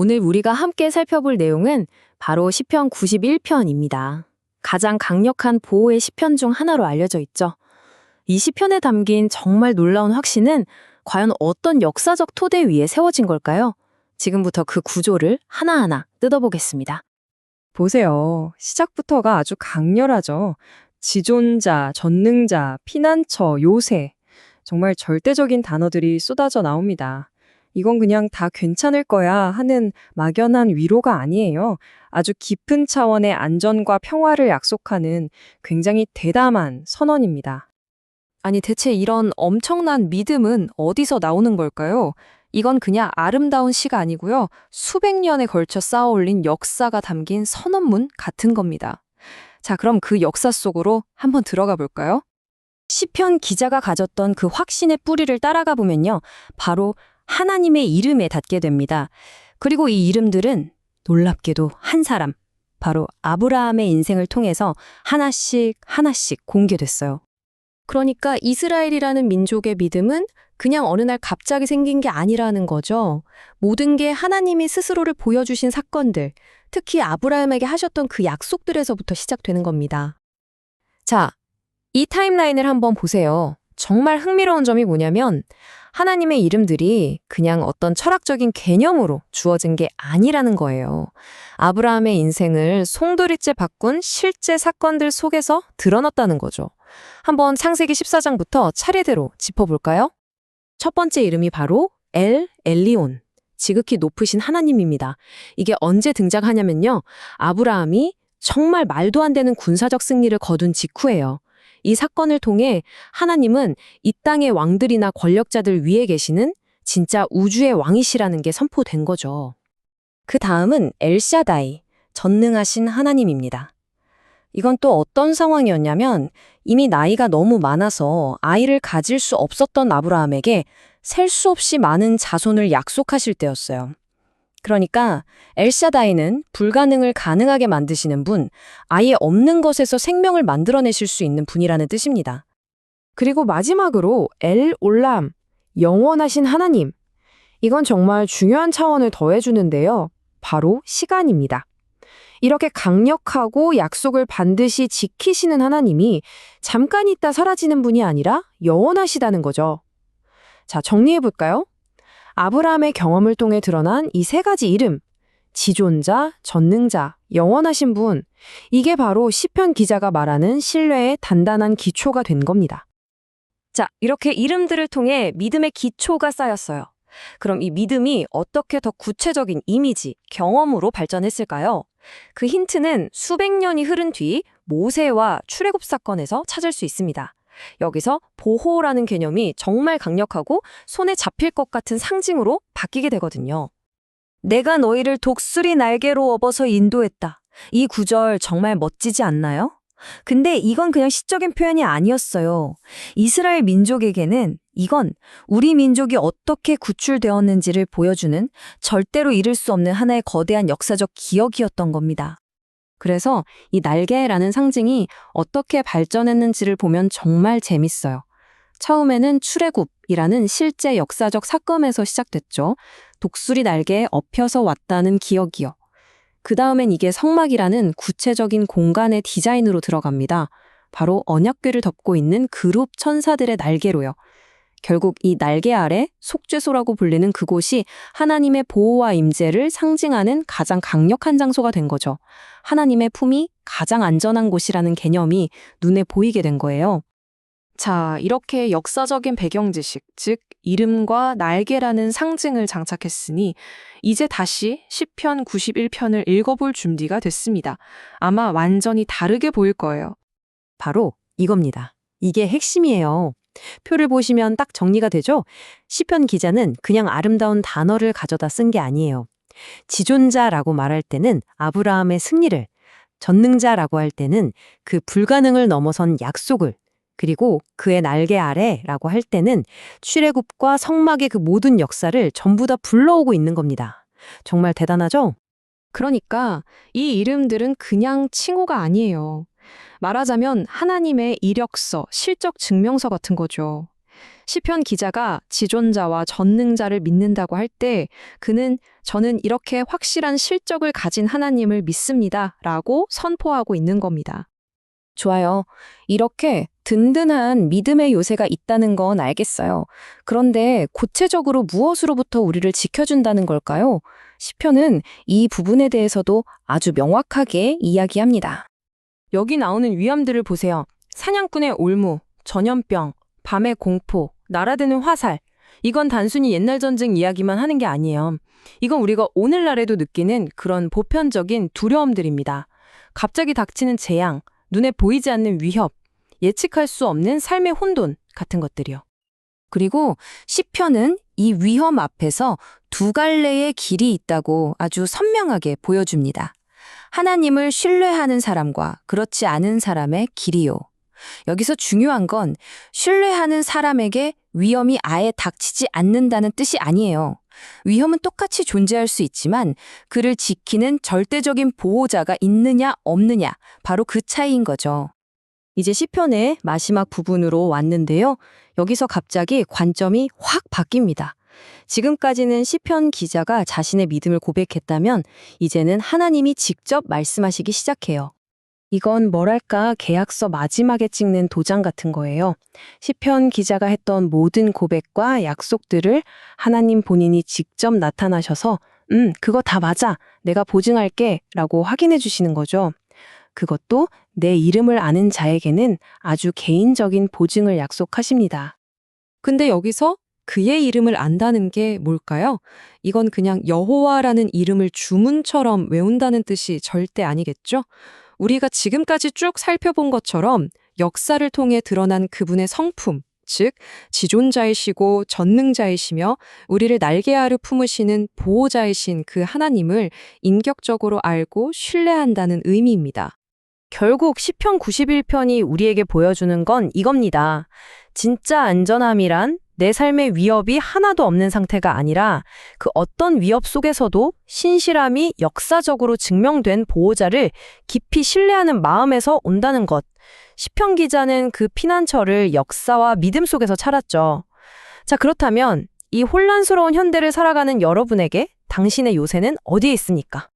오늘 우리가 함께 살펴볼 내용은 바로 시편 91편입니다. 가장 강력한 보호의 시편 중 하나로 알려져 있죠. 이 시편에 담긴 정말 놀라운 확신은 과연 어떤 역사적 토대 위에 세워진 걸까요? 지금부터 그 구조를 하나하나 뜯어보겠습니다. 보세요. 시작부터가 아주 강렬하죠. 지존자, 전능자, 피난처, 요새. 정말 절대적인 단어들이 쏟아져 나옵니다. 이건 그냥 다 괜찮을 거야 하는 막연한 위로가 아니에요. 아주 깊은 차원의 안전과 평화를 약속하는 굉장히 대담한 선언입니다. 아니 대체 이런 엄청난 믿음은 어디서 나오는 걸까요? 이건 그냥 아름다운 시가 아니고요. 수백 년에 걸쳐 쌓아올린 역사가 담긴 선언문 같은 겁니다. 자, 그럼 그 역사 속으로 한번 들어가 볼까요? 시편 기자가 가졌던 그 확신의 뿌리를 따라가 보면요. 바로 하나님의 이름에 닿게 됩니다. 그리고 이 이름들은 놀랍게도 한 사람, 바로 아브라함의 인생을 통해서 하나씩 하나씩 공개됐어요. 그러니까 이스라엘이라는 민족의 믿음은 그냥 어느 날 갑자기 생긴 게 아니라는 거죠. 모든 게 하나님이 스스로를 보여주신 사건들, 특히 아브라함에게 하셨던 그 약속들에서부터 시작되는 겁니다. 자, 이 타임라인을 한번 보세요. 정말 흥미로운 점이 뭐냐면 하나님의 이름들이 그냥 어떤 철학적인 개념으로 주어진 게 아니라는 거예요. 아브라함의 인생을 송두리째 바꾼 실제 사건들 속에서 드러났다는 거죠. 한번 창세기 14장부터 차례대로 짚어볼까요? 첫 번째 이름이 바로 엘리온, 지극히 높으신 하나님입니다. 이게 언제 등장하냐면요. 아브라함이 정말 말도 안 되는 군사적 승리를 거둔 직후예요. 이 사건을 통해 하나님은 이 땅의 왕들이나 권력자들 위에 계시는 진짜 우주의 왕이시라는 게 선포된 거죠. 그 다음은 엘샤다이, 전능하신 하나님입니다. 이건 또 어떤 상황이었냐면 이미 나이가 너무 많아서 아이를 가질 수 없었던 아브라함에게 셀 수 없이 많은 자손을 약속하실 때였어요. 그러니까 엘샤다이는 불가능을 가능하게 만드시는 분, 아예 없는 것에서 생명을 만들어내실 수 있는 분이라는 뜻입니다. 그리고 마지막으로 올람, 영원하신 하나님. 이건 정말 중요한 차원을 더해주는데요. 바로 시간입니다. 이렇게 강력하고 약속을 반드시 지키시는 하나님이 잠깐 있다 사라지는 분이 아니라 영원하시다는 거죠. 자, 정리해볼까요? 아브라함의 경험을 통해 드러난 이 세 가지 이름, 지존자, 전능자, 영원하신 분, 이게 바로 시편 기자가 말하는 신뢰의 단단한 기초가 된 겁니다. 자, 이렇게 이름들을 통해 믿음의 기초가 쌓였어요. 그럼 이 믿음이 어떻게 더 구체적인 이미지, 경험으로 발전했을까요? 그 힌트는 수백 년이 흐른 뒤 모세와 출애굽 사건에서 찾을 수 있습니다. 여기서 보호라는 개념이 정말 강력하고 손에 잡힐 것 같은 상징으로 바뀌게 되거든요. 내가 너희를 독수리 날개로 업어서 인도했다. 이 구절 정말 멋지지 않나요? 근데 이건 그냥 시적인 표현이 아니었어요. 이스라엘 민족에게는 이건 우리 민족이 어떻게 구출되었는지를 보여주는 절대로 잃을 수 없는 하나의 거대한 역사적 기억이었던 겁니다. 그래서 이 날개라는 상징이 어떻게 발전했는지를 보면 정말 재밌어요. 처음에는 출애굽이라는 실제 역사적 사건에서 시작됐죠. 독수리 날개에 업혀서 왔다는 기억이요. 그 다음엔 이게 성막이라는 구체적인 공간의 디자인으로 들어갑니다. 바로 언약궤를 덮고 있는 그룹 천사들의 날개로요. 결국 이 날개 아래 속죄소라고 불리는 그곳이 하나님의 보호와 임재를 상징하는 가장 강력한 장소가 된 거죠. 하나님의 품이 가장 안전한 곳이라는 개념이 눈에 보이게 된 거예요. 자, 이렇게 역사적인 배경 지식, 즉 이름과 날개라는 상징을 장착했으니 이제 다시 시편 91편을 읽어볼 준비가 됐습니다. 아마 완전히 다르게 보일 거예요. 바로 이겁니다. 이게 핵심이에요. 표를 보시면 딱 정리가 되죠? 시편 기자는 그냥 아름다운 단어를 가져다 쓴 게 아니에요. 지존자라고 말할 때는 아브라함의 승리를, 전능자라고 할 때는 그 불가능을 넘어선 약속을, 그리고 그의 날개 아래라고 할 때는 출애굽과 성막의 그 모든 역사를 전부 다 불러오고 있는 겁니다. 정말 대단하죠? 그러니까 이 이름들은 그냥 칭호가 아니에요. 말하자면 하나님의 이력서, 실적 증명서 같은 거죠. 시편 기자가 지존자와 전능자를 믿는다고 할 때 그는 저는 이렇게 확실한 실적을 가진 하나님을 믿습니다라고 선포하고 있는 겁니다. 좋아요. 이렇게 든든한 믿음의 요새가 있다는 건 알겠어요. 그런데 구체적으로 무엇으로부터 우리를 지켜준다는 걸까요? 시편은 이 부분에 대해서도 아주 명확하게 이야기합니다. 여기 나오는 위험들을 보세요. 사냥꾼의 올무, 전염병, 밤의 공포, 날아드는 화살. 이건 단순히 옛날 전쟁 이야기만 하는 게 아니에요. 이건 우리가 오늘날에도 느끼는 그런 보편적인 두려움들입니다. 갑자기 닥치는 재앙, 눈에 보이지 않는 위협, 예측할 수 없는 삶의 혼돈 같은 것들이요. 그리고 시편은 이 위험 앞에서 두 갈래의 길이 있다고 아주 선명하게 보여줍니다. 하나님을 신뢰하는 사람과 그렇지 않은 사람의 길이요. 여기서 중요한 건 신뢰하는 사람에게 위험이 아예 닥치지 않는다는 뜻이 아니에요. 위험은 똑같이 존재할 수 있지만 그를 지키는 절대적인 보호자가 있느냐 없느냐, 바로 그 차이인 거죠. 이제 시편의 마지막 부분으로 왔는데요. 여기서 갑자기 관점이 확 바뀝니다. 지금까지는 시편 기자가 자신의 믿음을 고백했다면 이제는 하나님이 직접 말씀하시기 시작해요. 이건 뭐랄까 계약서 마지막에 찍는 도장 같은 거예요. 시편 기자가 했던 모든 고백과 약속들을 하나님 본인이 직접 나타나셔서 그거 다 맞아. 내가 보증할게 라고 확인해 주시는 거죠. 그것도 내 이름을 아는 자에게는 아주 개인적인 보증을 약속하십니다. 근데 여기서 그의 이름을 안다는 게 뭘까요? 이건 그냥 여호와라는 이름을 주문처럼 외운다는 뜻이 절대 아니겠죠? 우리가 지금까지 쭉 살펴본 것처럼 역사를 통해 드러난 그분의 성품, 즉 지존자이시고 전능자이시며 우리를 날개 아래 품으시는 보호자이신 그 하나님을 인격적으로 알고 신뢰한다는 의미입니다. 결국 시편 91편이 우리에게 보여주는 건 이겁니다. 진짜 안전함이란 내 삶의 위협이 하나도 없는 상태가 아니라 그 어떤 위협 속에서도 신실함이 역사적으로 증명된 보호자를 깊이 신뢰하는 마음에서 온다는 것. 시편 기자는 그 피난처를 역사와 믿음 속에서 찾았죠. 자, 그렇다면 이 혼란스러운 현대를 살아가는 여러분에게 당신의 요새는 어디에 있습니까?